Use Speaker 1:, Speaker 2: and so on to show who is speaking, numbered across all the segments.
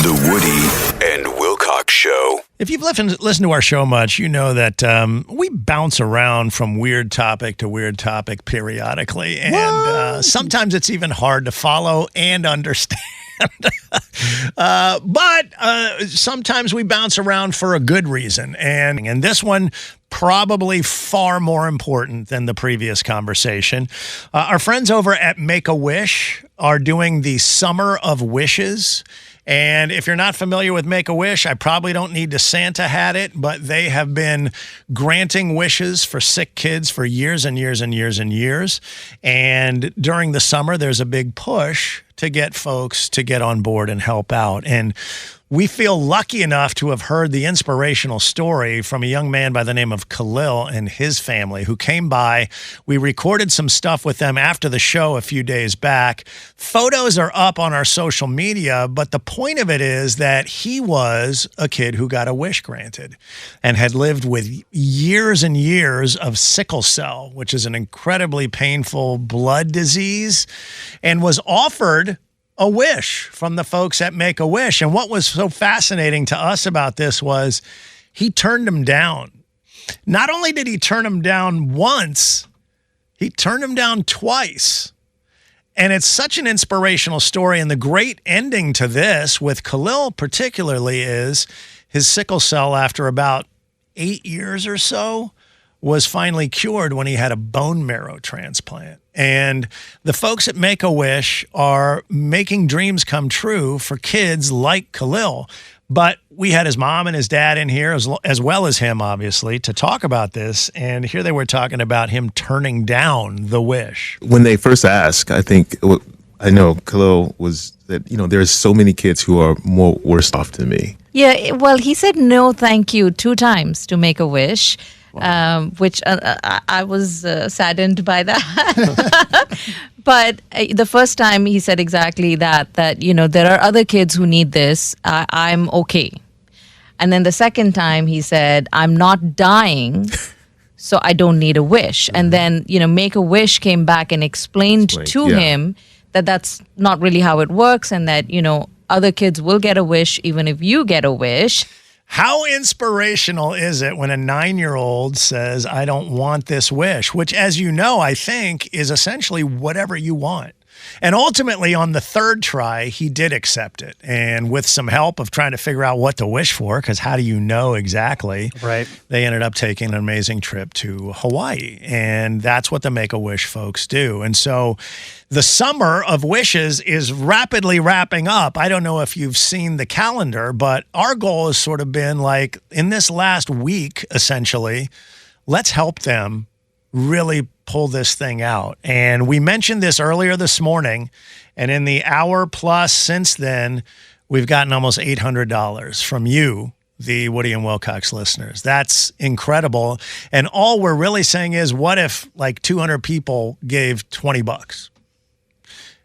Speaker 1: The Woody and Wilcox Show.
Speaker 2: If you've listened to our show much, you know that we bounce around from weird topic to weird topic periodically. And sometimes it's even hard to follow and understand. But sometimes we bounce around for a good reason. And this one probably far more important than the previous conversation. Our friends over at Make-A-Wish are doing the Summer of Wishes. And if you're not familiar with Make-A-Wish, I probably don't need to Santa hat it, but they have been granting wishes for sick kids for years and years and years and years. And during the summer, there's a big push to get folks to get on board and help out. And we feel lucky enough to have heard the inspirational story from a young man by the name of Khalil and his family who came by. We recorded some stuff with them after the show a few days back. Photos are up on our social media, but the point of it is that he was a kid who got a wish granted and had lived with years and years of sickle cell, which is an incredibly painful blood disease, and was offered a wish from the folks at Make-A-Wish. And what was so fascinating to us about this was he turned them down. Not only did he turn them down once, he turned them down twice. And it's such an inspirational story. And the great ending to this with Khalil particularly is his sickle cell, after about 8 years or so, was finally cured when he had a bone marrow transplant. And the folks at Make-A-Wish are making dreams come true for kids like Khalil. But we had his mom and his dad in here, as well as him, obviously, to talk about this. And here they were talking about him turning down the wish.
Speaker 3: When they first asked, I know Khalil was that, there's so many kids who are more worse off than me.
Speaker 4: Yeah, well, he said no thank you 2 times to Make-A-Wish. Wow. Which I was saddened by that. But the first time he said exactly that there are other kids who need this. I'm okay. And then the second time he said, I'm not dying, so I don't need a wish. And then, Make-A-Wish came back and explained to him that that's not really how it works, and that, other kids will get a wish even if you get a wish.
Speaker 2: How inspirational is it when a 9-year-old says, I don't want this wish, which, as you know, I think is essentially whatever you want. And ultimately, on the third try, he did accept it. And with some help of trying to figure out what to wish for, because how do you know exactly? Right. They ended up taking an amazing trip to Hawaii. And that's what the Make-A-Wish folks do. And so the Summer of Wishes is rapidly wrapping up. I don't know if you've seen the calendar, but our goal has sort of been like, in this last week, essentially, let's help them really pull this thing out. And we mentioned this earlier this morning, and in the hour plus since then, we've gotten almost $800 from you, the Woody and Wilcox listeners. That's incredible. And all we're really saying is, what if like 200 people gave $20?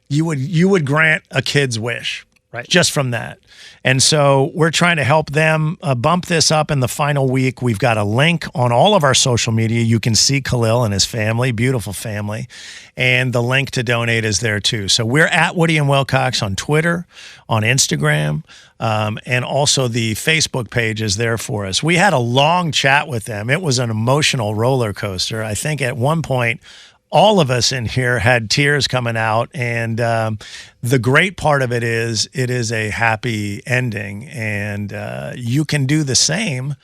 Speaker 2: You would grant a kid's wish. Right. Just from that. And so we're trying to help them bump this up in the final week. We've got a link on all of our social media. You can see Khalil and his family, beautiful family. And the link to donate is there too. So we're at Woody and Wilcox on Twitter, on Instagram, and also the Facebook page is there for us. We had a long chat with them. It was an emotional roller coaster. I think at one point, all of us in here had tears coming out, and the great part of it is a happy ending, and you can do the same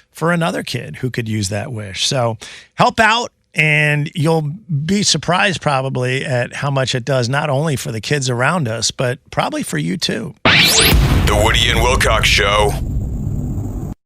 Speaker 2: for another kid who could use that wish. So help out, and you'll be surprised probably at how much it does, not only for the kids around us, but probably for you too.
Speaker 1: The Woody and Wilcox Show.